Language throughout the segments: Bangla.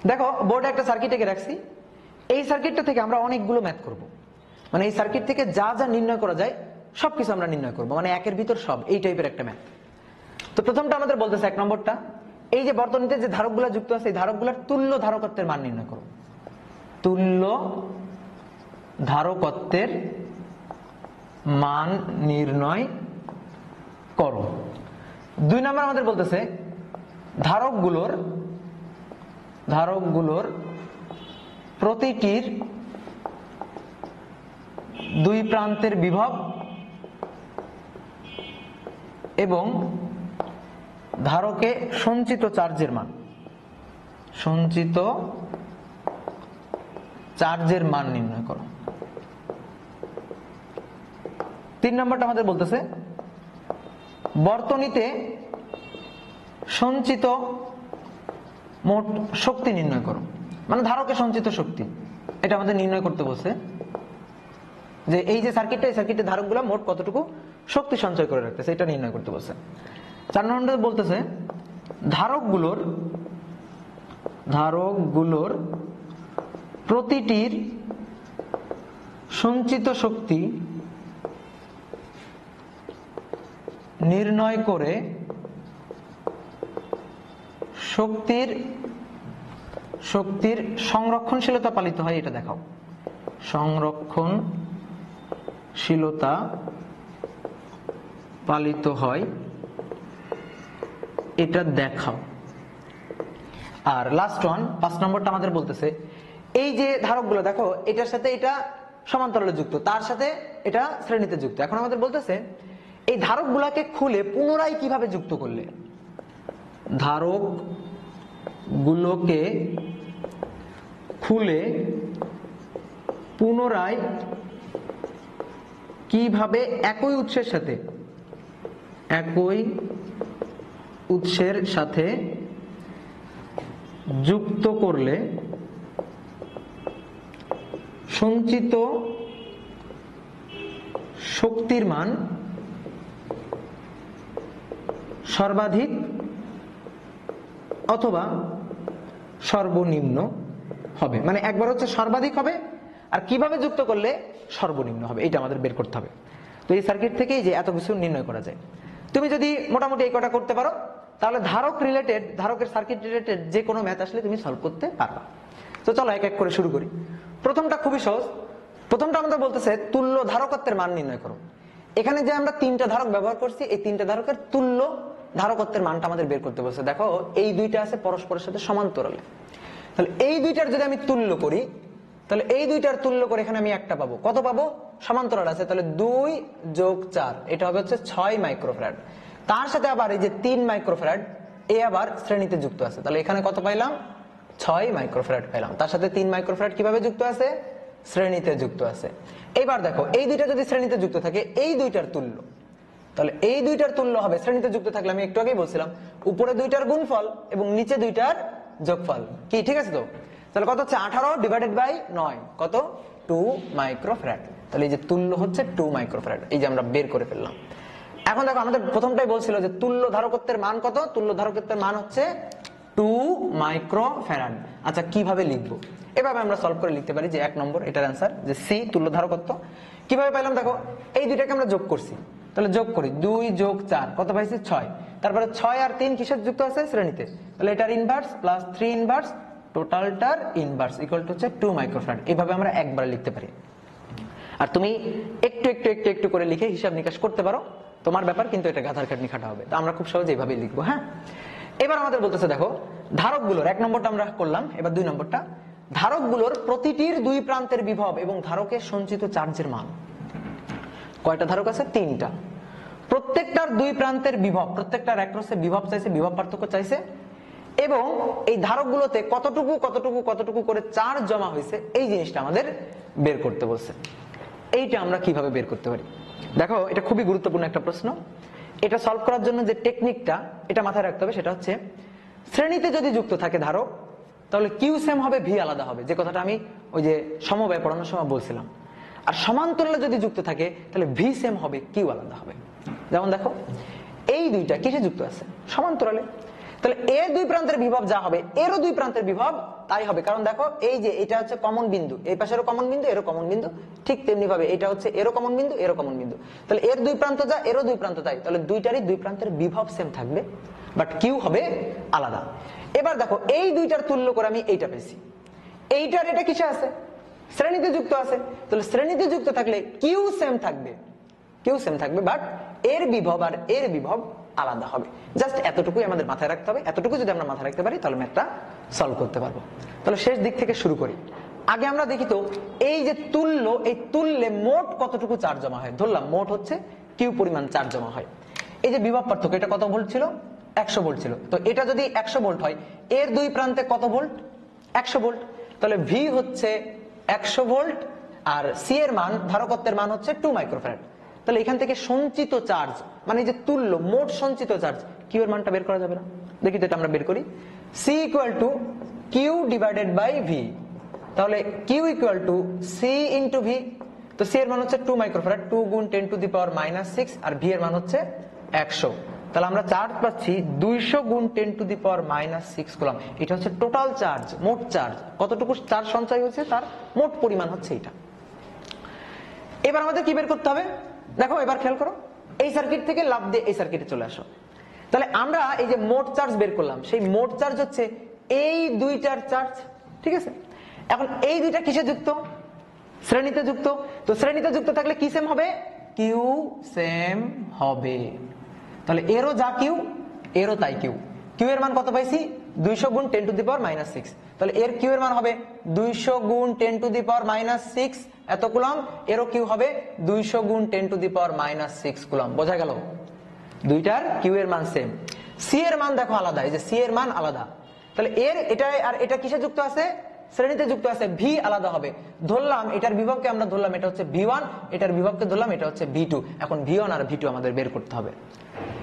দেখো বোর্ডে একটা সার্কিট এঁকে রাখছি, এই সার্কিটটা থেকে আমরা অনেকগুলো ম্যাথ করব। মানে এই সার্কিট থেকে যা যা নির্ণয় করা যায় সবকিছু আমরা নির্ণয় করব, মানে একের ভিতর সব, এই টাইপের একটা ম্যাথ। তো প্রথমটা আমাদের বলতেছে 1 নম্বরটা, এই যে বর্তনীতে যে ধারকগুলো যুক্ত আছে এই ধারকগুলোর তুল্য ধারকত্বের মান নির্ণয় করো। তুল্য ধারকত্বের মান নির্ণয় করো। 2 নম্বর আমাদের বলতেছে ধারকগুলোর প্রতিটির দুই প্রান্তের বিভব এবং ধারকে সঞ্চিত চার্জের মান নির্ণয় করো। 3 নম্বরটা আমাদের বলতেছে বর্তনীতে সঞ্চিত মোট শক্তি নির্ণয় করো, মানে ধারকে সঞ্চিত শক্তি, এটা আমাদের নির্ণয় করতে বলছে যে এই যে সার্কিটটা, এই সার্কিটের ধারকগুলো মোট কতটুকু শক্তি সঞ্চয় করে রাখতেছে, এটা নির্ণয় করতে বলছে। 4 নম্বরে বলতেছে ধারকগুলোর প্রতিটির সঞ্চিত শক্তি নির্ণয় করে শক্তির সংরক্ষণশীলতা পালিত হয়, এটা দেখাও। সংরক্ষণশীলতা পালিত হয় এটা দেখাও। আর লাস্ট ওয়ান 5 নম্বরটা আমাদের বলতেছে এই যে ধারকগুলো দেখো, এটার সাথে এটা সমান্তরালে যুক্ত, তার সাথে এটা শ্রেণীতে যুক্ত। এখন আমাদের বলতেছে এই ধারকগুলোকে খুলে পুনরায় কিভাবে যুক্ত করলে, ধারকগুলোকে খুলে পুনরায় কিভাবে একই উৎসের সাথে যুক্ত করলে সঞ্চিত শক্তির মান সর্বাধিক অথবা সর্বনিম্ন হবে। মানে একবার হচ্ছে সর্বাধিক হবে, আর কিভাবে যুক্ত করলে সর্বনিম্ন হবে, এটা আমাদের বের করতে হবে। তো এই সার্কিট থেকেই যে এত কিছু নির্ণয় করা যায়। তুমি যদি মোটামুটি এই কটা করতে পারো তাহলে ধারকের সার্কিট রিলেটেড যে কোনো ম্যাথ আসলে তুমি সলভ করতে পারবা। তো চলো এক এক করে শুরু করি। প্রথমটা খুবই সহজ। প্রথমটা আমাদের বলতেছে তুল্য ধারকত্বের মান নির্ণয় করো। এখানে যে আমরা 3টা ধারক ব্যবহার করছি, এই 3টা ধারকের তুল্য ধারকত্বের মানটা আমাদের বের করতে বলছে। দেখো এই দুইটা আছে পরস্পরের সাথে সমান্তরালে, তাহলে এই দুইটার যদি আমি তুল্য করি, তাহলে এই দুইটার তুল্য করে এখানে আমি একটা পাবো। কত পাবো? সমান্তরাল আছে, তাহলে 2 যোগ 4, এটা হবে হচ্ছে 6 মাইক্রোফ্যারাড। তার সাথে আবার এই যে 3 মাইক্রোফ্যারাড, এ আবার শ্রেণীতে যুক্ত আছে, তাহলে এখানে কত পাইলাম? 6 মাইক্রোফ্যারাড পাইলাম। তার সাথে 3 মাইক্রোফ্যারাড কিভাবে যুক্ত আছে? শ্রেণীতে যুক্ত আছে। এবার দেখো এই দুইটা যদি শ্রেণীতে যুক্ত থাকে, এই দুইটার তুল্য, তাহলে এই দুইটার তুল্য হবে শ্রেণীতে যুক্ত থাকলে, আমি একটু আগেই বলছিলাম উপরে দুইটার গুণফল এবং নিচে দুইটার যোগফল, কি ঠিক আছে? তো তাহলে কত হচ্ছে? 18 ডিভাইডেড বাই 9, কত? 2 মাইক্রোফ্যারাড। তাহলে এই যে তুল্য হচ্ছে 2 মাইক্রোফ্যারাড, এই যে আমরা বের করে ফেললাম। এখন দেখো আমাদের প্রথমটাই বলছিল যে তুল্য ধারকত্বের মান কত? তুল্য ধারকত্বের মান হচ্ছে 2 মাইক্রোফ্যারাড। আচ্ছা কিভাবে লিখবো? এভাবে আমরা সলভ করে লিখতে পারি যে 1 নম্বর এটার অ্যান্সার যে সি, তুল্য ধারকত্ব। কিভাবে পাইলাম? দেখো এই দুইটাকে আমরা যোগ করছি, তাহলে যোগ করি 2 যোগ 4, কত পাইছি? 6। তারপরে 6 আর 3 কিসের যুক্ত আছে? শ্রেণীতে, তাহলে এটার ইনভার্স প্লাস 3 ইনভার্স, টোটালটার ইনভার্স ইকুয়াল টু হচ্ছে 2 মাইক্রোফ্যারাড। এইভাবে আমরা একবার লিখতে পারি। আর তুমি একটু একটু একটু একটু করে লিখে হিসাব নিকাশ করতে পারো, তোমার ব্যাপার, কিন্তু এটা গাধার খাটনি খাটা হবে। তো আমরা খুব সহজে এইভাবেই লিখবো। হ্যাঁ, এবার আমাদের বলতেছে দেখো ধারকগুলোর 1 নম্বরটা আমরা করলাম, এবার 2 নম্বরটা ধারকগুলোর প্রতিটির 2 প্রান্তের বিভব এবং ধারকের সঞ্চিত চার্জের মান। কয়টা ধারক আছে? 3টা। প্রত্যেকটার 2 প্রান্তের বিভব, প্রত্যেকটার অ্যাক্রসে বিভব চাইছে, বিভব পার্থক্য চাইছে, এবং এই ধারকগুলোতে কতটুকু কতটুকু কতটুকু করে চার্জ জমা হয়েছে, এই জিনিসটা আমাদের বের করতে বলছে। এইটা আমরা কিভাবে বের করতে পারি? দেখো এটা খুবই গুরুত্বপূর্ণ একটা প্রশ্ন। এটা সলভ করার জন্য যে টেকনিকটা, এটা মাথায় রাখতে হবে, সেটা হচ্ছে শ্রেণীতে যদি যুক্ত থাকে ধারক, তাহলে কিউ সেম হবে, ভি আলাদা হবে, যে কথাটা আমি ওই যে সমবায় পড়ানোর সময় বলছিলাম। আর সমান্তরালে যদি যুক্ত থাকে তাহলে ভি সেম হবে, কিউ আলাদা হবে। যেমন দেখো এই দুইটা কিসে যুক্ত আছে? সমান্তরালে। তাহলে এর দুই প্রান্তের বিভব যা হবে এরও দুই প্রান্তের বিভব তাই হবে, কারণ দেখো এই যে এটা হচ্ছে কমন বিন্দু, এই পাশেরও কমন বিন্দু, এরও কমন বিন্দু, ঠিক তেমনি ভাবে এটা হচ্ছে এরও কমন বিন্দু, এরও কমন বিন্দু। তাহলে এর দুই প্রান্ত যা এরও দুই প্রান্ত তাই, তাহলে দুইটারই দুই প্রান্তের বিভব সেম থাকবে, বাট কিউ হবে আলাদা। এবার দেখো এই দুইটার তুল্য করে আমি এইটা পেয়েছি, এইটার এটা কিসে আছে? শ্রেণীতে যুক্ত আছে। তাহলে শ্রেণীতে যুক্ত থাকলে কিউ সেম থাকবে, কিউ সেম থাকবে, বাট এর বিভব আর এর বিভব আলাদা হবে। জাস্ট এতটুকুই আমাদের মাথায় রাখতে হবে। এতটুকু যদি আমরা মাথায় রাখতে পারি তাহলে ম্যাথটা সলভ করতে পারবো। তাহলে শেষ দিক থেকে শুরু করি। আগে আমরা দেখি তো এই যে তুল্য, এই তুল্যে মোট কতটুকু চার্জ জমা হয়। ধরলাম মোট হচ্ছে কিউ পরিমাণ চার্জ জমা হয়। এই যে বিভব পার্থক্য, এটা কত ভোল্ট ছিল? 100 ভোল্ট ছিল। তো এটা যদি 100 ভোল্ট হয়, এর দুই প্রান্তে কত ভোল্ট? 100 ভোল্ট। তাহলে ভি হচ্ছে 100 ভোল্ট আর সি এর মান, ধারকত্বের মান হচ্ছে 2 মাইক্রোফ্যারাড। তাহলে এখান থেকে সঞ্চিত চার্জ, মানে যে তুল্য মোট সঞ্চিত চার্জ, কিউ এর মানটা বের করা যাবে না? দেখি তো এটা আমরা বের করি। C equal to Q divided by V. তাহলে Q equal to C into V. তো সি এর মান হচ্ছে 2 মাইক্রোফ্যারাড, 2 গুণ 10 to the power -6, R V এর মান হচ্ছে 100। তাহলে আমরা চার্জ পাচ্ছি 200 গুণ 10 টু দি পাওয়ার -6 কুলম্ব। এটা হচ্ছে টোটাল চার্জ, মোট চার্জ। কতটুকু চার্জ সঞ্চয় হয়েছে তার মোট পরিমাণ হচ্ছে এটা। এবার আমাদের কি বের করতে হবে? দেখো এবার খেয়াল করো, এই সার্কিট থেকে লাফ দিয়ে এই সার্কিটে চলে আসো। তাহলে আমরা এই যে মোট চার্জ বের করলাম, সেই মোট চার্জ হচ্ছে এই দুইটার চার্জ, ঠিক আছে? এখন এই দুইটা কিসে যুক্ত? শ্রেণীতে যুক্ত। তো শ্রেণীতে যুক্ত থাকলে কি সেম হবে? কিউ সেম হবে। তাহলে এরও যা কিউ, এরও তাই কিউ। কিউ এর মান কত পাইছি? 200 গুণ 10 টু দি পাওয়ার -6। তাহলে এর কিউ এর মান হবে 200 গুণ 10 টু দি পাওয়ার -6 এত কুলম্ব। এরও কিউ হবে 200 গুণ 10 টু দি পাওয়ার -6 কুলম্ব। বোঝা গেল? দুইটার কিউ এর মান সেম। সি এর মান দেখো আলাদা, এই যে সি এর মান আলাদা। তাহলে এর এটা আর এটা কিসে যুক্ত আছে? শ্রেণীতে যুক্ত আছে। ভি আলাদা হবে। ধরলাম এটার বিভবকে আমরা ধরলাম এটা হচ্ছে V1, এটার বিভবকে ধরলাম এটা হচ্ছে V2। এখন V1 আর V2 আমাদের বের করতে হবে।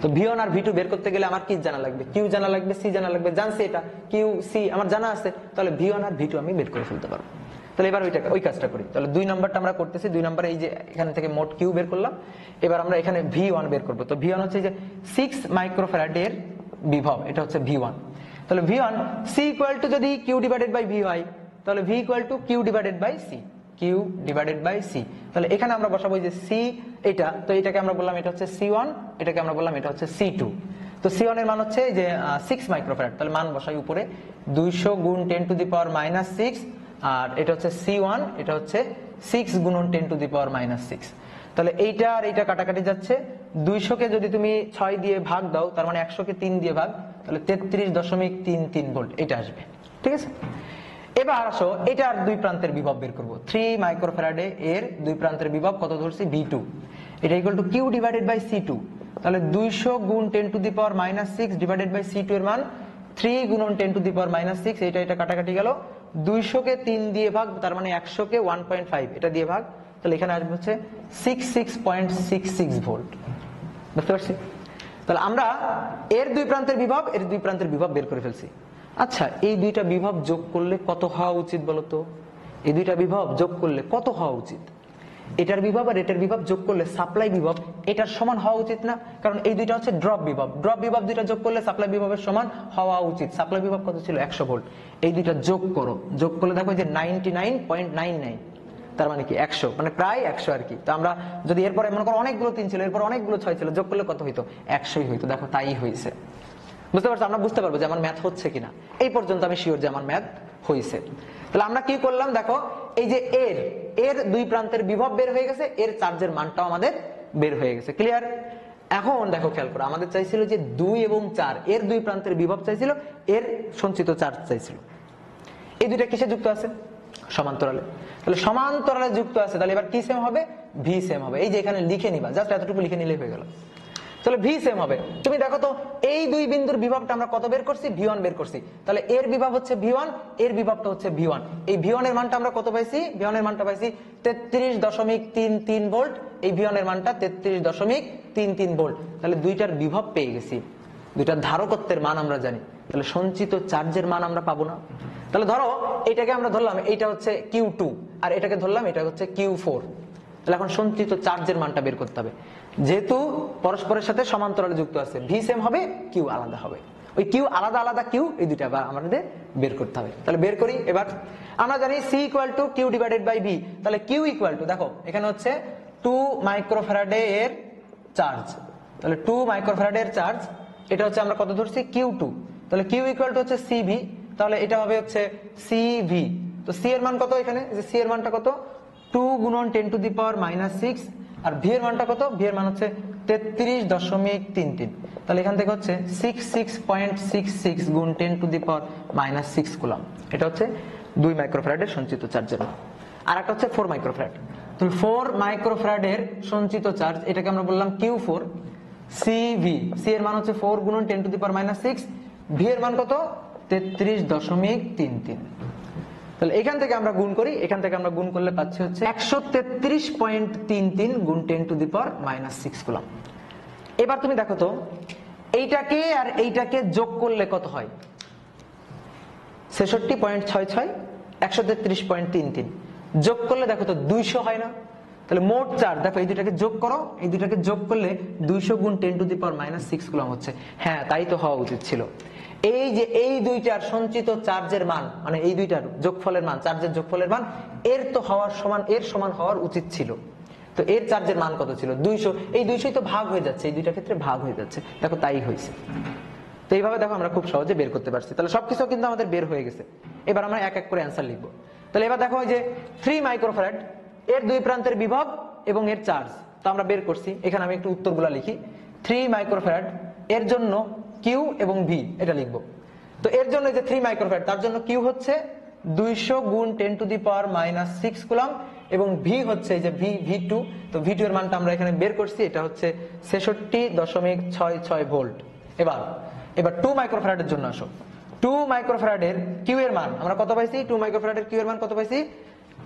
তো V1 আর V2 বের করতে গেলে আমার কি জানা লাগবে? কিউ জানা লাগবে, সি জানা লাগবে। জানছি এটা কিউ সি আমার জানা আছে, তাহলে V1 আর V2 আমি বের করে ফেলতে পারবো। তাহলে এবার ওই কাজটা করি। তাহলে 2 নাম্বারটা আমরা করতেছি। 2 নাম্বারে এই যে এখান থেকে মোট কিউ বের করলাম। এবার আমরা এখানে V1 বের করবো। তো V1 হচ্ছে যে 6 মাইক্রোফ্যারাডের বিভব, এটা হচ্ছে V1। তাহলে V1 সি ইকুয়াল টু যদি কিউ ডিভাইডেড বাই ভি হয়, তাহলে V equal to Q divided by C, Q divided by C. তাহলে এখানে আমরা বসাবো যে সি এটা, তো এটাকে আমরা বললাম এটা হচ্ছে C1, এটাকে আমরা বললাম এটা হচ্ছে C2। তো C1 এর মান হচ্ছে যে 6 মাইক্রোফ্যারাড। তাহলে মান বসাই উপরে 200 গুণ 10 টু দি পাওয়ার -6, আর এটা হচ্ছে C1, এটা হচ্ছে 6 গুণন 10 টু দি পাওয়ার -6। তাহলে এইটা আর এইটা কাটাকাটি যাচ্ছে। 200 কে যদি তুমি 6 দিয়ে ভাগ দাও, তার মানে 100 কে 3 দিয়ে ভাগ, তাহলে 33.33 ভোল্ট এটা আসবে, ঠিক আছে? এবার আসো এটার দুই প্রান্তের বিভব বের করব। 3 মাইক্রোফ্যারাডে এর দুই প্রান্তের বিভব কত ধরছি? V2। এটা equal to Q divided by C2। তাহলে 200 গুণ 10 to the power -6 divided by C2 এর মান 3 গুণন 10 টু দি পাওয়ার -6। এটা কাটাকাটি গেল। 200 কে 3 দিয়ে ভাগ, তার মানে 100 কে 1.5 এটা দিয়ে ভাগ, তাহলে এখানে আসবে হচ্ছে 66.66 ভোল্ট। বুঝতে পারছি? তাহলে আমরা এর দুই প্রান্তের বিভব, এর দুই প্রান্তের বিভব বের করে ফেলছি। আচ্ছা, এই দুইটা বিভব যোগ করলে কত হওয়া উচিত বলতো? এই দুইটা বিভব যোগ করলে কত হওয়া উচিত? এটার বিভব আর এটার বিভব যোগ করলে সাপ্লাই বিভব এটার সমান হওয়া উচিত না? কারণ এই দুইটা হচ্ছে ড্রপ বিভব। ড্রপ বিভব দুইটা যোগ করলে সাপ্লাই বিভবের সমান হওয়া উচিত। সাপ্লাই বিভব কত ছিল? 100 ভোল্ট। এই দুইটা যোগ করো, যোগ করলে দেখো যে 99.99, তার মানে কি 100, মানে প্রায় 100 আর কি। তো আমরা যদি এরপরে মনে করো অনেকগুলো 3 ছিল, এরপর অনেকগুলো 6 ছিল, যোগ করলে কত হইতো? 100ই হইতো। দেখো তাই হয়েছে। বুঝতে পারছো? আমরা বুঝতে পারবো যে আমার ম্যাথ হচ্ছে কিনা। এই পর্যন্ত আমি শিওর যে আমার ম্যাথ হয়েছে। তাহলে আমরা কি করলাম দেখো, এই যে এর দুই প্রান্তের বিভব বের হয়ে গেছে, এর চার্জের মানটাও আমাদের বের হয়ে গেছে। ক্লিয়ার? এখন দেখো খেয়াল করো, আমাদের চাইছিল যে 2 এবং 4 এর দুই প্রান্তের বিভব চাইছিল, এর সঞ্চিত চার্জ চাইছিল। এই দুইটা কিসে যুক্ত আছে? সমান্তরালে। তাহলে সমান্তরালে যুক্ত আছে, তাহলে এবার কি সেম হবে? ভি সেম হবে। এই যে এখানে লিখে নিবা, জাস্ট এতটুকু লিখে নিলেই হয়ে গেল। তাহলে ভি সেম হবে। তুমি দেখো তো এই দুই বিন্দুর বিভবটা আমরা কত বের করছি? V1 বের করছি। তাহলে এর বিভব হচ্ছে V1, এর বিভবটা হচ্ছে V1। এই V1 এর মানটা আমরা কত পাইছি? V1 এর মানটা পাইছি 33.33 ভোল্ট। এই V1 এর মানটা 33.33 ভোল্ট। তাহলে দুইটার বিভব পেয়ে গেছি, দুইটার ধারকত্বের মান আমরা জানি। তাহলে সঞ্চিত চার্জের মান আমরা পাবো না? তাহলে ধরো এটাকে আমরা ধরলাম এইটা হচ্ছে Q2, আর এটাকে ধরলাম এটা হচ্ছে Q4। তাহলে এখন সঞ্চিত চার্জের মানটা বের করতে হবে। যেহেতু পরস্পরের সাথে সমান্তরালে যুক্ত আছে, ভি সেম হবে, কিউ আলাদা হবে। ওই কিউ আলাদা আলাদা কিউ, এই দুইটা আমাদের বের করতে হবে। তাহলে বের করি। এবার আমরা জানি C equal to Q divided by V. তাহলে কিউ ইকুয়াল টু, দেখো এখানে হচ্ছে 2 মাইক্রোফ্যারাডে এর চার্জ, তাহলে 2 মাইক্রোফ্যারাডে এর চার্জ, এটা হচ্ছে আমরা কত ধরছি Q2, তাহলে কিউ ইকুয়াল টু হচ্ছে সিভি, তাহলে এটা হবে হচ্ছে সিভি। তো সি এর মান কত, এখানে যে সি এর মানটা কত, 2 গুণন 10 to the power -6, R V এর মানটা কত, ভি এর মান হচ্ছে 33.33, তাহলে এখান থেকে হচ্ছে 66.66 গুণ 10 টু দি পাওয়ার -6 কুলম্ব। এটা হচ্ছে 2 মাইক্রোফ্যারাডের সঞ্চিত চার্জের মান। আর একটা হচ্ছে 4 মাইক্রোফ্যারাড, তাহলে 4 মাইক্রোফ্যারাডের সঞ্চিত চার্জ, এটাকে আমরা বললাম Q4 সিভি। সি এর মান হচ্ছে 4 গুণন 10 টু দি পাওয়ার -6, ভি এর মান কত, 33.33। তাহলে এখান থেকে আমরা গুণ করি, এখান থেকে আমরা গুণ করলে পাচ্ছি হচ্ছে 133.33 গুণ 10 টু দি পাওয়ার -6 কুলম্ব। এবার তুমি দেখো তো এইটাকে আর এইটাকে যোগ করলে কত হয়, 66.66, 133.33 যোগ করলে দেখো তো 200 হয় না? তাহলে মোট চার্জ দেখো, এই দুটাকে যোগ করো, এই দুটাকে যোগ করলে 200 গুণ 10 টু দি পাওয়ার -6 কুলম্ব হচ্ছে। হ্যাঁ, তাই তো হওয়া উচিত ছিল। এই যে এই দুইটার সঞ্চিত চার্জের মান, মানে এই দুইটার যোগফলের মান, চার্জের যোগফলের মান এর তো হওয়ার সমান, এর সমান হওয়ার উচিত ছিল। তো এর চার্জের মান কত ছিল, 200। এই 200 তো ভাগ হয়ে যাচ্ছে, এই দুইটা ক্ষেত্রে ভাগ হয়ে যাচ্ছে, দেখো তাই হয়েছে। তো এইভাবে দেখো আমরা খুব সহজে বের করতে পারছি। তাহলে সবকিছু কিন্তু আমাদের বের হয়ে গেছে। এবার আমরা এক এক করে অ্যান্সার লিখবো। তাহলে এবার দেখো যে 3 মাইক্রোফ্যারাড এর দুই প্রান্তের বিভব এবং এর চার্জ তো আমরা বের করছি। এখানে আমি একটু উত্তরগুলো লিখি। 3 মাইক্রোফ্যারাড এর জন্য কিউ এবং ভি এটা লিখবো। তো এর জন্য যে 3 মাইক্রোফ্যারাড, তার জন্য কিউ হচ্ছে 200 গুণ 10 টু দি পাওয়ার -6 কুলম্ব, এবং ভি হচ্ছে এই যে ভি2, তো ভি2 এর মানটা আমরা এখানে বের করছি, এটা হচ্ছে 66.66 ভোল্ট। এবার 2 মাইক্রোফ্যারাডের জন্য আসো। 2 মাইক্রোফ্যারাডের কিউ এর মান আমরা কত পাইছি, 2 মাইক্রোফ্যারাডের কিউ এর মান কত পাইছি,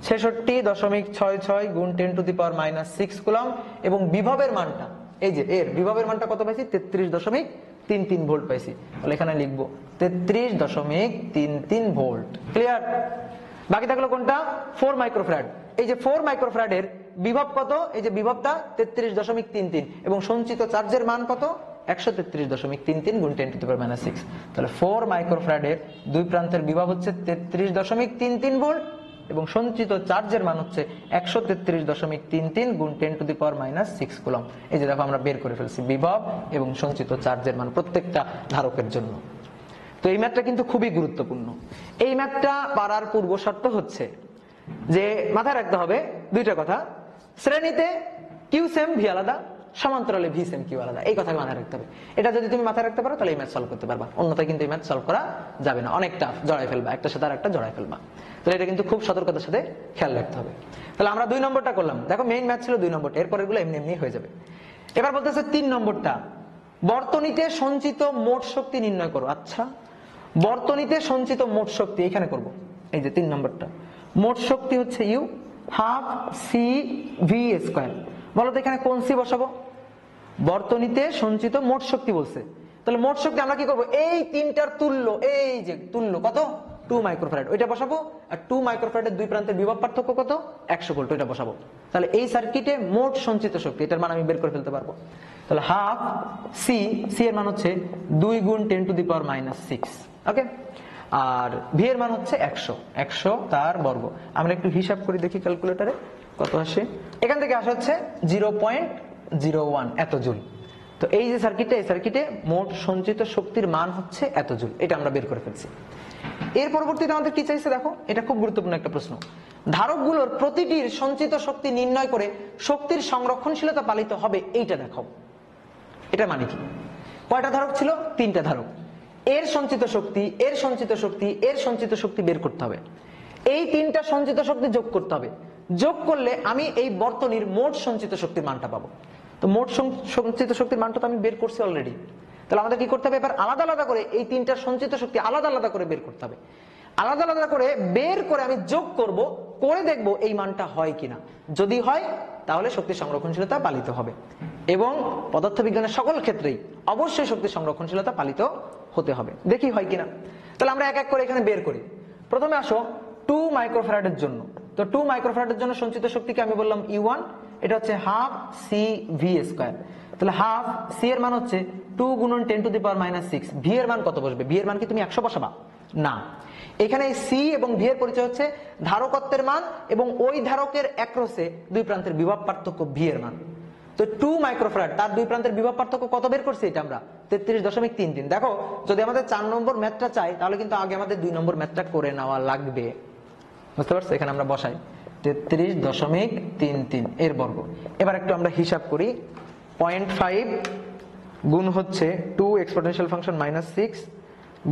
66.66 গুণ 10 টু দি পাওয়ার -6 কুলম্ব, এবং বিভবের মানটা, এই যে এর বিভবের মানটা কত পাইছি, 33.33 ভোল্ট পাইছি। তাহলে এখানে লিখবো 33.33 ভোল্ট। ক্লিয়ার? বাকি থাকলো কোনটা, 4 মাইক্রোফ্যারাড। এই যে 4 মাইক্রোফ্যারাডের বিভব কত, এই যে বিভবটা 33.33, এবং সঞ্চিত চার্জের মান কত, 133.33 গুণ 10 টু দি পাওয়ার -6। তাহলে 4 মাইক্রোফ্যারাডের দুই প্রান্তের বিভব হচ্ছে 33.33 ভোল্ট, এবং সঞ্চিত চার্জের মান হচ্ছে 133.33 গুণ 10 টু দি পাওয়ার -6 কুলম্ব। এই যে দেখো আমরা বের করে ফেলছি বিভব এবং সঞ্চিত চার্জের মান প্রত্যেকটা ধারকের জন্য। তো এই ম্যাথটা কিন্তু খুবই গুরুত্বপূর্ণ। এই ম্যাথটা পারার পূর্ব শর্ত হচ্ছে যে মাথায় রাখতে হবে দুইটা কথা, শ্রেণীতে কিউ সেম ভি আলাদা, সমান্তরালে ভি সেম কিউ আলাদা, এই কথা মাথায় রাখতে হবে। এটা যদি তুমি মাথায় রাখতে পারো তাহলে এই ম্যাথ সলভ করতে পারবা, অন্যথায় কিন্তু এই ম্যাথ সলভ করা যাবে না, অনেক টাফ, জড়াই ফেলবা, একটার সাথে আর একটা জড়াই ফেলবা। তাহলে এটা কিন্তু খুব সতর্কতার সাথে খেয়াল রাখতে হবে। তাহলে আমরা 2 নম্বরটা করলাম, দেখো মেইন ম্যাথ ছিল 2 নম্বরটা, এরপরের গুলো এমনি এমনি হয়ে যাবে। এবার বলতেছে 3 নম্বরটা, বর্তনীতে সঞ্চিত মোট শক্তি নির্ণয় করো। আচ্ছা, বর্তনীতে সঞ্চিত মোট শক্তি এখানে করব। এই যে 3 নম্বরটা, মোট শক্তি হচ্ছে U half C V square. বলো তো এখানে কোন সি বসাবো, বর্তনীতে সঞ্চিত মোট শক্তি বলছে, তাহলে মোট শক্তি আমরা কি করব, এই তিনটার তুল্য, এই যে তুল্য কত, 2 মাইক্রোফ্যারাড, ওইটা বসাবো। আর 2 মাইক্রোফ্যারাডের দুই প্রান্তের বিভব পার্থক্য কত, 100 ভোল্ট, ওইটা বসাবো। তাহলে এই সার্কিটে মোট সঞ্চিত শক্তি, এটার মান আমি বের করে ফেলতে পারবো। তাহলে হাফ সি, সি এর মান হচ্ছে 2 গুণ 10 to the power -6, okay. R V এর মান হচ্ছে 100 তার বর্গ। আমরা একটু হিসাব করে দেখি ক্যালকুলেটরে কত আসে। এখান থেকে আসা হচ্ছে 0.01 এত জুল। তো এই যে সার্কিটটা, এই সার্কিটে মোট সঞ্চিত শক্তির মান হচ্ছে এত জুল, এটা আমরা বের করে ফেলছি। এর পরবর্তীতে আমাদের কি চাইছে দেখো, এটা খুব গুরুত্বপূর্ণ একটা প্রশ্ন। ধারকগুলোর প্রতিটির সঞ্চিত শক্তি নির্ণয় করে শক্তির সংরক্ষণশীলতা পালিত হবে, এইটা দেখাও। এটা মানে কি, কয়টা ধারক ছিল, 3টা ধারক, এর সঞ্চিত শক্তি, এর সঞ্চিত শক্তি, এর সঞ্চিত শক্তি বের করতে হবে। এই 3টা সঞ্চিত শক্তি যোগ করতে হবে, যোগ করলে আমি এই বর্তনীর মোট সঞ্চিত শক্তির মানটা পাবো। তো মোট সঞ্চিত শক্তির মানটা তো আমি বের করছি অলরেডি। তাহলে আমাদের কি করতে হবে, এবার আলাদা আলাদা করে এই 3টার সঞ্চিত শক্তি আলাদা আলাদা করে বের করতে হবে। আলাদা আলাদা করে বের করে আমি যোগ করব, করে দেখব এই মানটা হয় কিনা। যদি হয় তাহলে শক্তি সংরক্ষণশীলতা পালিত হবে, এবং পদার্থবিজ্ঞানের সকল ক্ষেত্রেই অবশ্যই শক্তি সংরক্ষণশীলতা পালিত হতে হবে। দেখি হয় কিনা। তাহলে আমরা এক এক করে এখানে বের করি। প্রথমে আসো 2 মাইক্রোফ্যারাডের জন্য। তো 2 মাইক্রোফ্যারাডের জন্য সঞ্চিত শক্তিকে আমি বললাম E1, এটা হচ্ছে হাফ সি ভি স্কোয়ার। তাহলে হাফ সি এর মান হচ্ছে 2 গুণন 10 টু দি পাওয়ার -6। ভি এর মান কত বসবে? ভি এর মান কি তুমি 100 বসাবা? না, এখানে সি এবং ভি এর পরিচয় হচ্ছে ধারকত্বের মান এবং ওই ধারকের অ্যাক্রসে দুই প্রান্তের বিভব পার্থক্য ভি এর মান। তো 2 মাইক্রোফ্যারাড তার দুই প্রান্তের বিভব পার্থক্য কত বের করছি এটা আমরা? 33.33। দেখো যদি আমাদের 4 নম্বর ম্যাথটা চাই তাহলে কিন্তু আগে আমাদের 2 নম্বর ম্যাথটা করে নেওয়া লাগবে, বুঝতে পারছো? এখানে আমরা বসাই 33.33 এর বর্গ। এবার একটু আমরা হিসাব করি। 0.5 গুণ হচ্ছে 2 এক্সপোনেনশিয়াল ফাংশন -6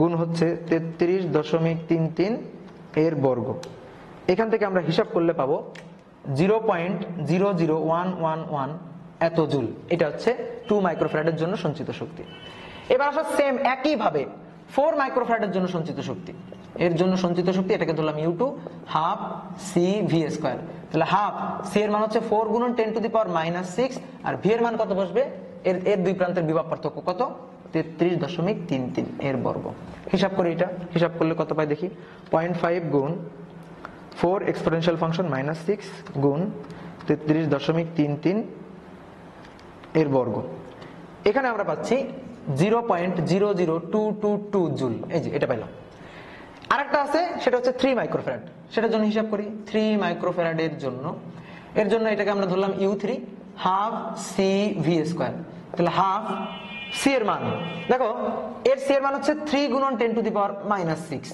গুণ হচ্ছে 33.33 এর বর্গ। এখান থেকে আমরা হিসাব করলে পাবো 0.00111 এত জুল। এটা হচ্ছে 2 মাইক্রোফ্যারাডের জন্য সঞ্চিত শক্তি। এবার আসো সেম একই ভাবে 4 মাইক্রোফ্যারাডের জন্য সঞ্চিত শক্তি। এর জন্য সঞ্চিত শক্তি এটাকে ধরলাম U2 half C V square. তাহলে হাফ সি এর মান হচ্ছে 4 গুণন 10 to the power -6 R V এর মান কত বসবে? এর দুই প্রান্তের বিভব পার্থক্য কত? 33.33 এর বর্গ। হিসাব করি, এটা হিসাব করলে কত পাই দেখি। 0.5 গুণ 4 এক্সপোনেনশিয়াল ফাংশন -6 গুণ 33.33 এর বর্গ। এখানে আমরা পাচ্ছি 0.00222 জুল। এই যে এটা পাইলাম। আরেকটা আছে সেটা হচ্ছে 3 মাইক্রোফ্যারাড। সেটার জন্য হিসাব করি 3 মাইক্রোফ্যারাডের জন্য। এর জন্য এটাকে আমরা ধরলাম U3 half C V square. তাহলে হাফ সি এর মান দেখো, এর সি এর মান হচ্ছে 3 গুণন 10 টু দি পাওয়ার -6।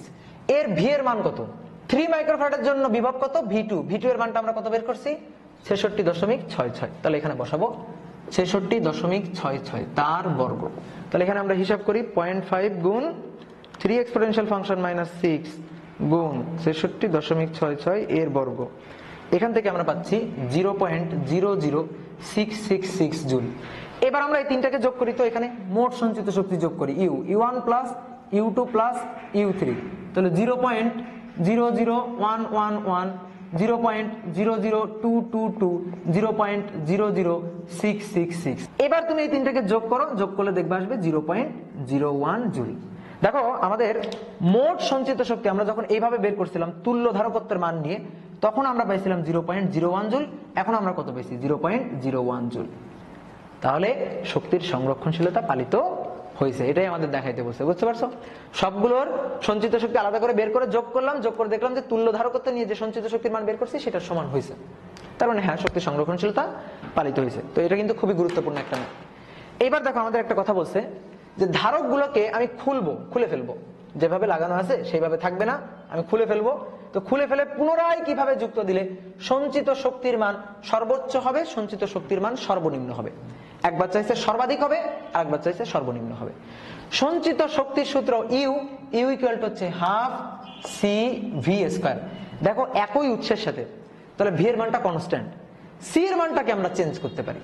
এর ভি এর মান কত? 3 মাইক্রোফ্যারাডের জন্য বিভব কত? V2। V2 এর মানটা আমরা কত বের করছি? 66.66। তাহলে এখানে বসাবো 66.66 তার বর্গ। তাহলে এখানে আমরা হিসাব করি 0.5 গুণ 3 এক্সপোনেনশিয়াল ফাংশন -6 গুণ 66.66 এর বর্গ। এখান থেকে আমরা পাচ্ছি 0.00666 জুল। এবার আমরা এই তিনটাকে যোগ করি, তো এখানে মোট সঞ্চিত শক্তি যোগ করি U1 plus U2 plus U3। তাহলে 0.00111 0.00222 0.00666। এবার তুমি এই তিনটাকে যোগ করো, যোগ করলে দেখবে আসবে 0.01 জুল। দেখো আমাদের মোট সঞ্চিত শক্তি আমরা যখন এইভাবে বের করছিলাম তুল্য ধারকত্বের মান নিয়ে, তখন আমরা পাইছিলাম 0.01 জুল। এখন আমরা কত পাইছি? 0.01 জুল। তাহলে শক্তির সংরক্ষণশীলতা পালিত হয়েছে, এটাই আমাদের দেখাইতে বলছে, বুঝতে পারছো? সবগুলোর সঞ্চিত শক্তি আলাদা করে বের করে যোগ করলাম, যোগ করে দেখলাম যে তুল্য ধারকত্ব নিয়ে যে সঞ্চিত শক্তির মান বের করছি সেটার সমান হয়েছে। তার মানে হ্যাঁ, শক্তির সংরক্ষণশীলতা পালিত হয়েছে। তো এটা কিন্তু খুবই গুরুত্বপূর্ণ একটা ম্যাথ। এইবার দেখো আমাদের একটা কথা বলছে যে ধারকগুলোকে আমি খুলে ফেলবো, যেভাবে লাগানো আছে সেইভাবে থাকবে না, আমি খুলে ফেলবো। তো খুলে ফেলে পুনরায় কিভাবে যুক্ত দিলে সঞ্চিত শক্তির মান সর্বোচ্চ হবে, সঞ্চিত শক্তির মান সর্বনিম্ন হবে। একবার চাইছে সর্বাধিক হবে, আর একবার চাইছে সর্বনিম্ন হবে। সঞ্চিত শক্তির সূত্র ইউ ইকুয়াল টু হচ্ছে হাফ সি ভি স্কয়ার। দেখো একই উৎসের সাথে, তাহলে ভি এর মানটা কনস্ট্যান্ট, সি এর মানটাকে আমরা চেঞ্জ করতে পারি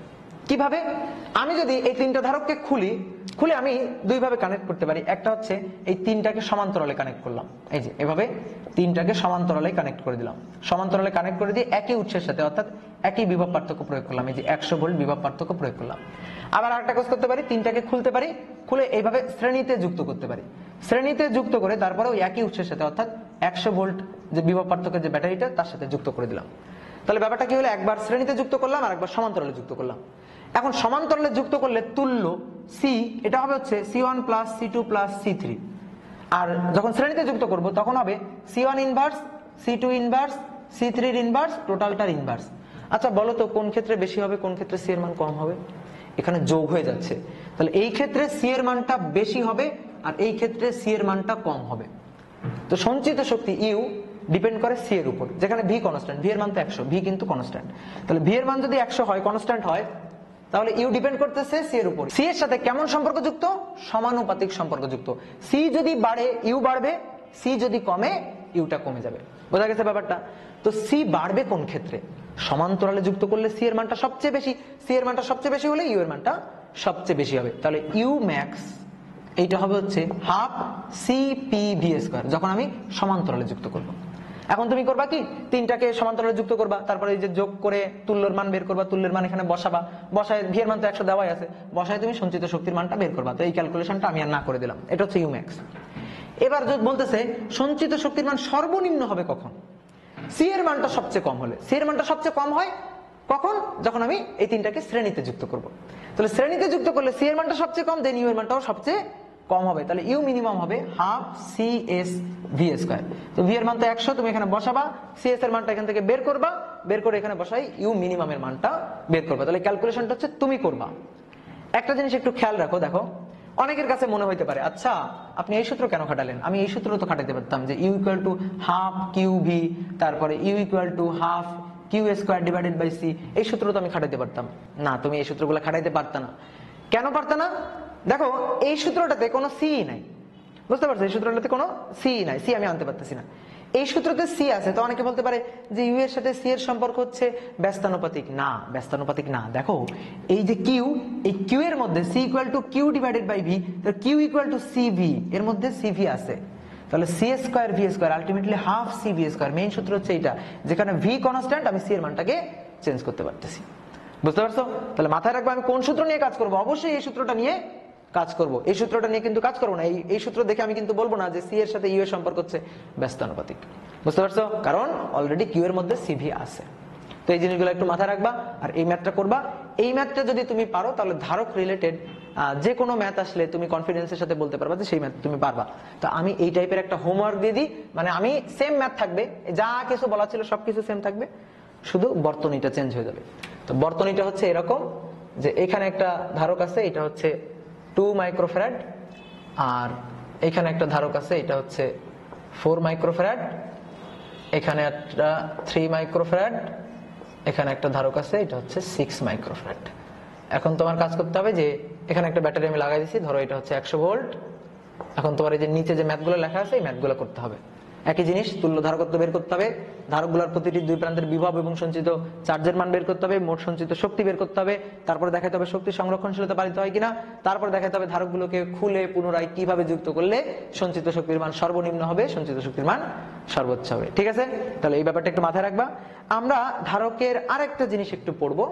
কিভাবে? আমি যদি এই তিনটা ধারককে খুলে আমি দুইভাবে কানেক্ট করতে পারি। একটা হচ্ছে এই তিনটাকে সমান্তরালে কানেক্ট করলাম, এই যে এভাবে তিনটাকে সমান্তরালে কানেক্ট করে দিলাম। সমান্তরালে কানেক্ট করে দিয়ে একই উৎসের সাথে অর্থাৎ একই বিভব পার্থক্য প্রয়োগ করলাম, এই যে 100 ভোল্ট বিভব পার্থক্য প্রয়োগ করলাম। আবার আরেকটা কাজ করতে পারি, তিনটাকে খুলতে পারি, খুলে এইভাবে শ্রেণীতে যুক্ত করতে পারি। শ্রেণীতে যুক্ত করে তারপরে ওই একই উৎসের সাথে অর্থাৎ 100 ভোল্ট যে বিভব পার্থক্যের যে ব্যাটারিটা তার সাথে যুক্ত করে দিলাম। তাহলে ব্যাপারটা কি হলো? একবার শ্রেণীতে যুক্ত করলাম আর একবার সমান্তরালে যুক্ত করলাম। এখন সমান্তরালে যুক্ত করলে তুল্য সি, এটা হবে হচ্ছে C1 plus C2 plus C3। আর যখন শ্রেণীতে যুক্ত করব তখন হবে C1 inverse C2 inverse C3 inverse, টোটালটার ইনভার্স। আচ্ছা বলো তো কোন ক্ষেত্রে বেশি হবে, কোন ক্ষেত্রে সি এর মান কম হবে? এখানে যোগ হয়ে যাচ্ছে, তাহলে এই ক্ষেত্রে সি এর মানটা বেশি হবে আর এই ক্ষেত্রে সি এর মানটা কম হবে। তো সঞ্চিত শক্তি ইউ ডিপেন্ড করে সি এর উপর, যেখানে ভি কনস্ট্যান্ট, ভি এর মান তো 100, ভি কিন্তু কনস্ট্যান্ট। তাহলে ভি এর মান যদি 100 হয়, কনস্ট্যান্ট হয়, তাহলে ইউ ডিপেন্ড করতেছে সি এর উপর। সি এর সাথে কেমন সম্পর্কযুক্ত? সমানুপাতিক সম্পর্কযুক্ত। সি যদি বাড়ে ইউ বাড়বে, সি যদি কমে ইউটা কমে যাবে। বোঝা গেছে ব্যাপারটা? তো সি বাড়বে কোন ক্ষেত্রে? সমান্তরালে যুক্ত করলে সি এর মানটা সবচেয়ে বেশি, সি এর মানটা সবচেয়ে বেশি হলে ইউ এর মানটা সবচেয়ে বেশি হবে। তাহলে ইউ ম্যাক্স এইটা হবে হচ্ছে half C P V square যখন আমি সমান্তরালে যুক্ত করব। এখন তুমি করবা কি, তিনটাকে সমান্তরালে যুক্ত করবা, তারপরে এই যে যোগ করে তুল্যের মান বের করবা, তুল্যের মান এখানে বসাবা, বসায় ভি এর মান তো 100 দেওয়াই আছে, বসায় তুমি সঞ্চিত শক্তির মানটা বের করবা। তো এই ক্যালকুলেশনটা আমি আর না করে দিলাম, এটা হচ্ছে ইউ ম্যাক্স। এবার যদি বলতেছে সঞ্চিত শক্তির মান সর্বনিম্ন হবে কখন? সি এর মানটা সবচেয়ে কম হলে। সি এর মানটা সবচেয়ে কম হয় কখন? যখন আমি এই তিনটাকে শ্রেণীতে যুক্ত করব। তাহলে শ্রেণীতে যুক্ত করলে সি এর মানটা সবচেয়ে কম, দেন ইউ এর মানটাও সবচেয়ে কম হবে। তাহলে ইউ মিনিমাম হবে half C S V square. তো ভি এর মান তো 100, তুমি এখানে বসাবা, সি এস এর মানটা এখান থেকে বের করবা, বের করে এখানে বসাই ইউ মিনিমাম এর মানটা বের করবা। তাহলে ক্যালকুলেশনটা হচ্ছে তুমি করবা। একটা জিনিস একটু খেয়াল রাখো, দেখো অনেকের কাছে মনে হইতে পারে আচ্ছা আপনি এই সূত্র কেন খাটালেন, আমি এই সূত্র তো খাটাতে পারতাম যে U equal to half Q V, তারপরে U equal to half Q square divided by C, এই সূত্র তো আমি খাটাতে পারতাম। না, তুমি এই সূত্রগুলো খাটাইতে পারতা না। কেন পারতা না? দেখো এই সূত্রটাতে কোনো সি নাই, বুঝতে পারছো? এই সূত্রটাতে কোনো সি নাই, সি আমি আনতে পারতেছি না। এই সূত্রতে সি আছে, তো অনেকে বলতে পারে যে ইউ এর সাথে সি এর সম্পর্ক হচ্ছে ব্যস্তানুপাতিক। না, ব্যস্তানুপাতিক না। দেখো এই যে কিউ, এই কিউ এর মধ্যে C equal to Q divided by V, তো Q equal to C V, এর মধ্যে সি ভি আছে। তাহলে C square V square ultimately half C V square. Main সূত্র হচ্ছে এটা, যেখানে ভি কনস্ট্যান্ট, আমি সি এর মানটাকে চেঞ্জ করতে পারতেছি। বুঝতে পারছো? তাহলে মাথায় রাখবো আমি কোন সূত্র নিয়ে কাজ করবো, অবশ্যই এই সূত্রটা নিয়ে কাজ করব। এই সূত্রটা নিয়ে কিন্তু কাজ করবো না, এই সূত্র দেখে আমি কিন্তু বলবো না যে সি এর সাথে ইউ এর সম্পর্ক হচ্ছে ব্যস্তানুপাতিক। বুঝতে পারছো? কারণ অলরেডি কিউ এর মধ্যে সিভি আছে। তো এই জিনিসগুলো একটু মাথায় রাখবা আর এই ম্যাথটা করবা। এই ম্যাথটা যদি তুমি পারো তাহলে ধারক রিলেটেড যে কোনো ম্যাথ আসলে তুমি কনফিডেন্সের সাথে বলতে পারবা যে সেই ম্যাথ তুমি পারবা। তো আমি এই টাইপের একটা হোমওয়ার্ক দিয়ে দিই, মানে আমি সেম ম্যাথ থাকবে, যা কিছু বলা ছিল সবকিছু সেম থাকবে, শুধু বর্তনীটা চেঞ্জ হয়ে যাবে। তো বর্তনীটা হচ্ছে এরকম যে এখানে একটা ধারক আছে, এটা হচ্ছে 2 মাইক্রোফ্যারাড, আর এখানে একটা ধারক আছে, এটা হচ্ছে 4 মাইক্রোফ্যারাড, এখানে একটা 3 মাইক্রোফ্যারাড, এখানে একটা ধারক আছে, এটা হচ্ছে 6 মাইক্রোফ্যারাড। এখন তোমার কাজ করতে হবে যে এখানে একটা ব্যাটারি আমি লাগাই দিছি, ধরো এটা হচ্ছে 100 ভোল্ট। এখন তোমার এই যে নিচে যে ম্যাথগুলো লেখা আছে এই ম্যাথগুলো করতে হবে। একই জিনিস, তুল্য ধারকত্ব বের করতে হবে, ধারকগুলোর প্রতিটি দুই প্রান্তের বিভব এবং সঞ্চিত চার্জের মান বের করতে হবে, মোট সঞ্চিত শক্তি বের করতে হবে, তারপরে দেখাতে হবে শক্তি সংরক্ষণশীলতা পালিত হয় কিনা, তারপর দেখাতে হবে ধারকগুলোকে খুলে পুনরায় কিভাবে যুক্ত করলে সঞ্চিত শক্তির মান সর্বনিম্ন হবে, সঞ্চিত শক্তির মান সর্বোচ্চ হবে। ঠিক আছে? তাহলে এই ব্যাপারটা একটু মাথায় রাখবা। আমরা ধারকের আরেকটা জিনিস একটু পড়বো।